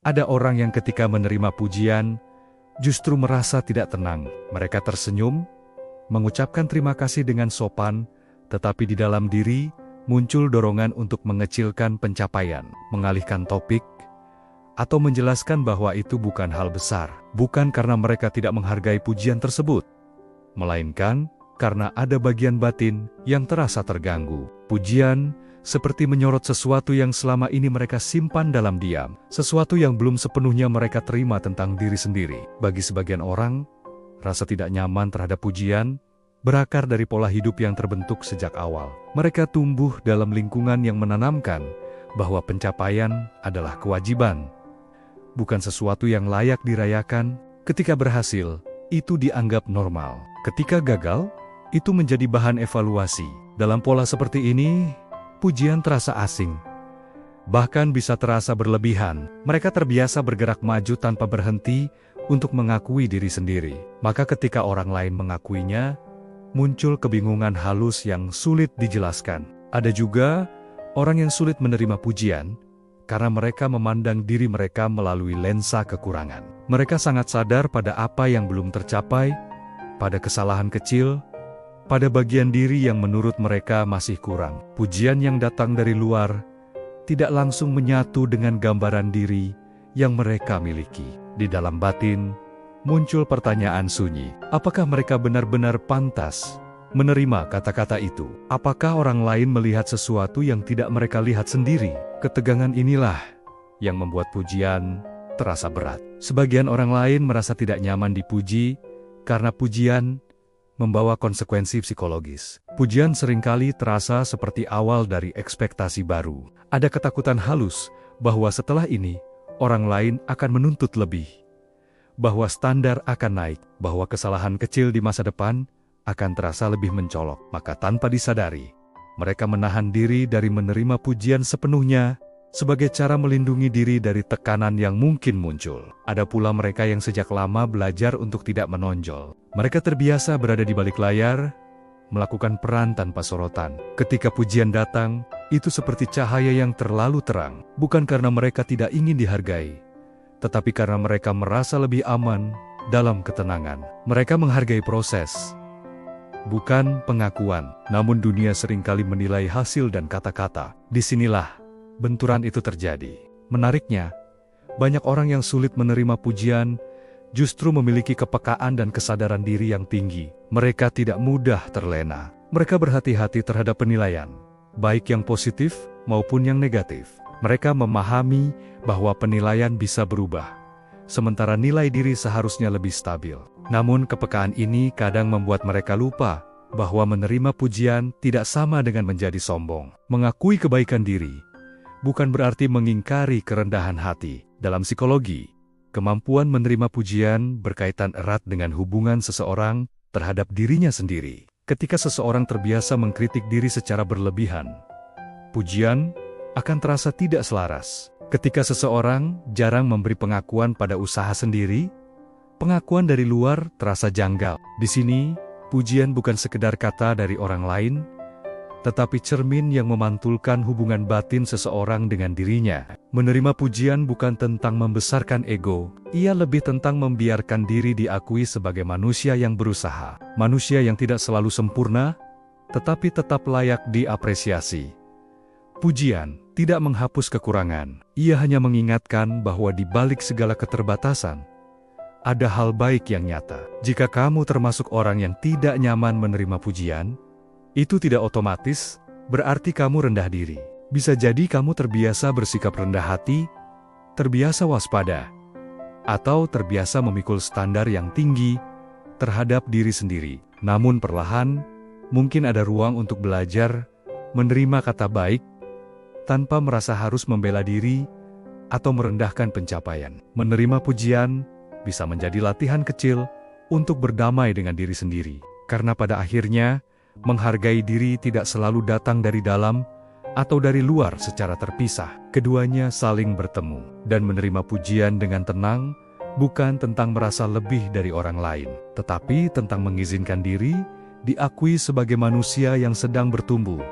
Ada orang yang ketika menerima pujian, justru merasa tidak tenang. Mereka tersenyum, mengucapkan terima kasih dengan sopan, tetapi di dalam diri muncul dorongan untuk mengecilkan pencapaian, mengalihkan topik, atau menjelaskan bahwa itu bukan hal besar. Bukan karena mereka tidak menghargai pujian tersebut, melainkan karena ada bagian batin yang terasa terganggu. Pujian seperti menyorot sesuatu yang selama ini mereka simpan dalam diam, sesuatu yang belum sepenuhnya mereka terima tentang diri sendiri. Bagi sebagian orang, rasa tidak nyaman terhadap pujian berakar dari pola hidup yang terbentuk sejak awal. Mereka tumbuh dalam lingkungan yang menanamkan bahwa pencapaian adalah kewajiban, bukan sesuatu yang layak dirayakan. Ketika berhasil, itu dianggap normal. Ketika gagal, itu menjadi bahan evaluasi. Dalam pola seperti ini, pujian terasa asing, bahkan bisa terasa berlebihan. Mereka terbiasa bergerak maju tanpa berhenti untuk mengakui diri sendiri. Maka ketika orang lain mengakuinya, muncul kebingungan halus yang sulit dijelaskan. Ada juga orang yang sulit menerima pujian karena mereka memandang diri mereka melalui lensa kekurangan. Mereka sangat sadar pada apa yang belum tercapai, pada kesalahan kecil, pada bagian diri yang menurut mereka masih kurang. Pujian yang datang dari luar tidak langsung menyatu dengan gambaran diri yang mereka miliki. Di dalam batin, muncul pertanyaan sunyi. Apakah mereka benar-benar pantas menerima kata-kata itu? Apakah orang lain melihat sesuatu yang tidak mereka lihat sendiri? Ketegangan inilah yang membuat pujian terasa berat. Sebagian orang lain merasa tidak nyaman dipuji karena pujian membawa konsekuensi psikologis. Pujian seringkali terasa seperti awal dari ekspektasi baru. Ada ketakutan halus bahwa setelah ini, orang lain akan menuntut lebih, bahwa standar akan naik, bahwa kesalahan kecil di masa depan akan terasa lebih mencolok. Maka tanpa disadari, mereka menahan diri dari menerima pujian sepenuhnya sebagai cara melindungi diri dari tekanan yang mungkin muncul. Ada pula mereka yang sejak lama belajar untuk tidak menonjol. Mereka terbiasa berada di balik layar, melakukan peran tanpa sorotan. Ketika pujian datang, itu seperti cahaya yang terlalu terang. Bukan karena mereka tidak ingin dihargai, tetapi karena mereka merasa lebih aman dalam ketenangan. Mereka menghargai proses, bukan pengakuan. Namun dunia seringkali menilai hasil dan kata-kata. Disinilah benturan itu terjadi. Menariknya, banyak orang yang sulit menerima pujian justru memiliki kepekaan dan kesadaran diri yang tinggi. Mereka tidak mudah terlena. Mereka berhati-hati terhadap penilaian, baik yang positif maupun yang negatif. Mereka memahami bahwa penilaian bisa berubah, sementara nilai diri seharusnya lebih stabil. Namun kepekaan ini kadang membuat mereka lupa bahwa menerima pujian tidak sama dengan menjadi sombong. Mengakui kebaikan diri bukan berarti mengingkari kerendahan hati. Dalam psikologi, kemampuan menerima pujian berkaitan erat dengan hubungan seseorang terhadap dirinya sendiri. Ketika seseorang terbiasa mengkritik diri secara berlebihan, pujian akan terasa tidak selaras. Ketika seseorang jarang memberi pengakuan pada usaha sendiri, pengakuan dari luar terasa janggal. Di sini, pujian bukan sekedar kata dari orang lain, tetapi cermin yang memantulkan hubungan batin seseorang dengan dirinya. Menerima pujian bukan tentang membesarkan ego, ia lebih tentang membiarkan diri diakui sebagai manusia yang berusaha. Manusia yang tidak selalu sempurna, tetapi tetap layak diapresiasi. Pujian tidak menghapus kekurangan, ia hanya mengingatkan bahwa di balik segala keterbatasan, ada hal baik yang nyata. Jika kamu termasuk orang yang tidak nyaman menerima pujian, itu tidak otomatis berarti kamu rendah diri. Bisa jadi kamu terbiasa bersikap rendah hati, terbiasa waspada, atau terbiasa memikul standar yang tinggi terhadap diri sendiri. Namun perlahan, mungkin ada ruang untuk belajar menerima kata baik tanpa merasa harus membela diri atau merendahkan pencapaian. Menerima pujian bisa menjadi latihan kecil untuk berdamai dengan diri sendiri. Karena pada akhirnya, menghargai diri tidak selalu datang dari dalam atau dari luar secara terpisah. Keduanya saling bertemu, dan menerima pujian dengan tenang bukan tentang merasa lebih dari orang lain, tetapi tentang mengizinkan diri diakui sebagai manusia yang sedang bertumbuh.